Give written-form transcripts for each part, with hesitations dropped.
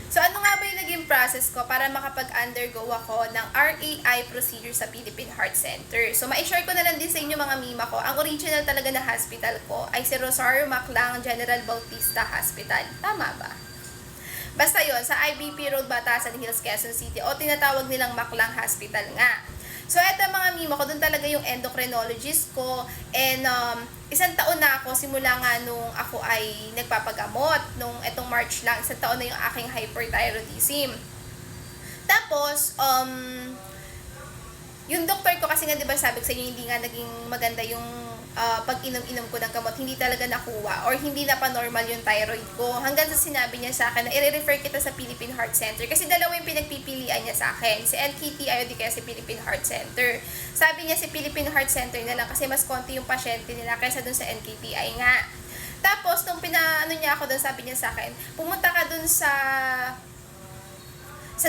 So ano nga ba yung naging process ko para makapag-undergo ako ng RAI procedure sa Philippine Heart Center? So ma-share ko na lang din sa inyo mga mima ko. Ang original talaga na hospital ko ay si Rosario Maclang General Bautista Hospital. Tama ba? Basta yon sa IBP Road, Batasan Hills, Quezon City o tinatawag nilang Maclang Hospital nga. So, eto mga mima ko, doon talaga yung endocrinologist ko. And, isang taon na ako, simula nga nung ako ay nagpapagamot. Nung etong March lang, isang taon na yung aking hyperthyroidism. Tapos, yung doktor ko kasi nga, di ba sabi ko sa inyo, hindi nga naging maganda yung pag-inom-inom ko ng gamot, hindi talaga nakuha or hindi na pa normal yung thyroid ko. Hanggang sa sinabi niya sa akin na i-refer kita sa Philippine Heart Center kasi dalawa yung pinagpipilian niya sa akin, si NKTI o di kaya si Philippine Heart Center. Sabi niya si Philippine Heart Center na lang kasi mas konti yung pasyente nila kaysa dun sa NKTI nga. Tapos, nung pinaano niya ako dun, sabi niya sa akin, pumunta ka dun sa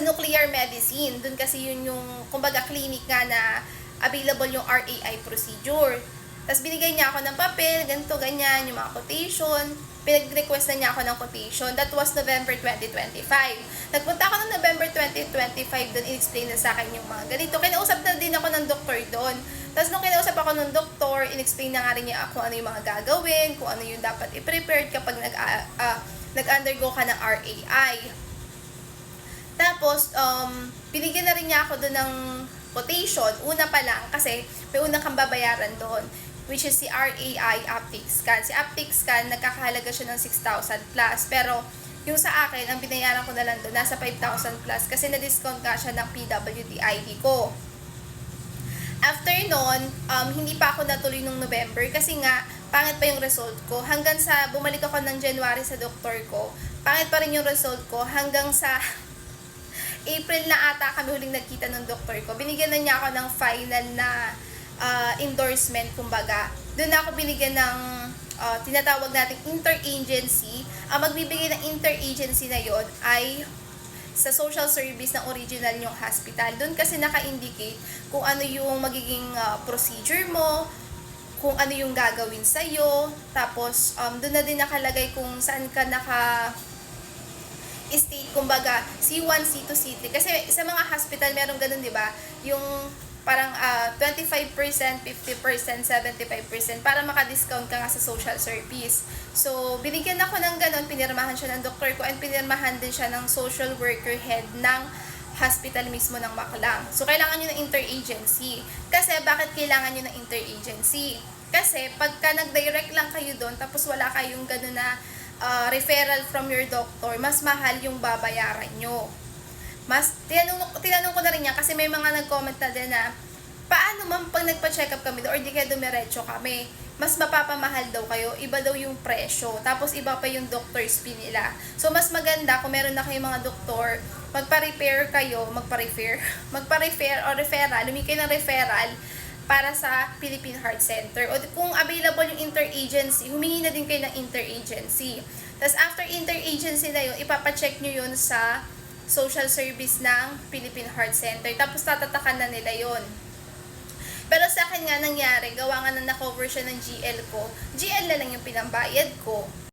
nuclear medicine. Dun kasi yun yung, kumbaga, clinic nga na available yung RAI procedure. Tapos binigay niya ako ng papel, ganito, ganyan, yung mga quotation. Pinag-request na niya ako ng quotation. That was November 2025. Nagpunta ako ng November 2025 doon, in-explain na sa akin yung mga ganito. Kinausap na din ako ng doktor doon. Tapos nung kinausap ako ng doktor, in-explain na nga rin niya kung ano yung mga gagawin, kung ano yung dapat i-prepared kapag nag-undergo ka ng RAI. Tapos, binigyan na rin niya ako doon ng quotation. Una pa lang, kasi may una kang babayaran doon, which is si RAI Aptic Scan. Si Aptic Scan, nagkakahalaga siya ng 6,000 plus. Pero, yung sa akin, ang binayaran ko na lang doon, nasa 5,000 plus kasi na-discount ka siya ng PWD ID ko. After nun, hindi pa ako natuloy nung November kasi nga, pangit pa yung result ko. Hanggang sa, bumalik ako ng January sa doktor ko, pangit pa rin yung result ko hanggang sa April na ata kami huling nagkita ng doktor ko. Binigyan na niya ako ng final na endorsement, kumbaga. Doon ako binigyan ng tinatawag nating interagency. Ang magbibigay ng interagency na yon ay sa social service ng original yung hospital. Doon kasi naka-indicate kung ano yung magiging procedure mo, kung ano yung gagawin sa'yo. Tapos, doon na din nakalagay kung saan ka state, kumbaga, C1, C2, C3. Kasi sa mga hospital, meron ganun, di ba? Yung parang 25%, 50%, 75% para maka-discount ka nga sa social service. So, binigyan ako ng ganun, pinirmahan siya ng doktor ko and pinirmahan din siya ng social worker head ng hospital mismo ng Maclang. So, kailangan nyo ng interagency. Kasi, bakit kailangan nyo ng interagency? Kasi, pagka nag-direct lang kayo doon, tapos wala kayong ganun na referral from your doctor, mas mahal yung babayaran nyo. Tinanong ko na rin yan kasi may mga nag-comment na din na paano man pag nagpa-check up kami doon or di kaya dumiretso kami, mas mapapamahal daw kayo, iba daw yung presyo, tapos iba pa yung doctor's fee nila. So, mas maganda kung meron na kayong mga doktor, magpa-refer o referral, humingi kayo ng referral para sa Philippine Heart Center. O kung available yung interagency, humingi na din kayo ng interagency. Tapos after interagency na yun, ipapacheck nyo yun sa social service ng Philippine Heart Center. Tapos tatatakan na nila yon. Pero sa akin nga nangyari, gawa nga na na-cover siya ng GL ko, GL na lang yung pinambayad ko.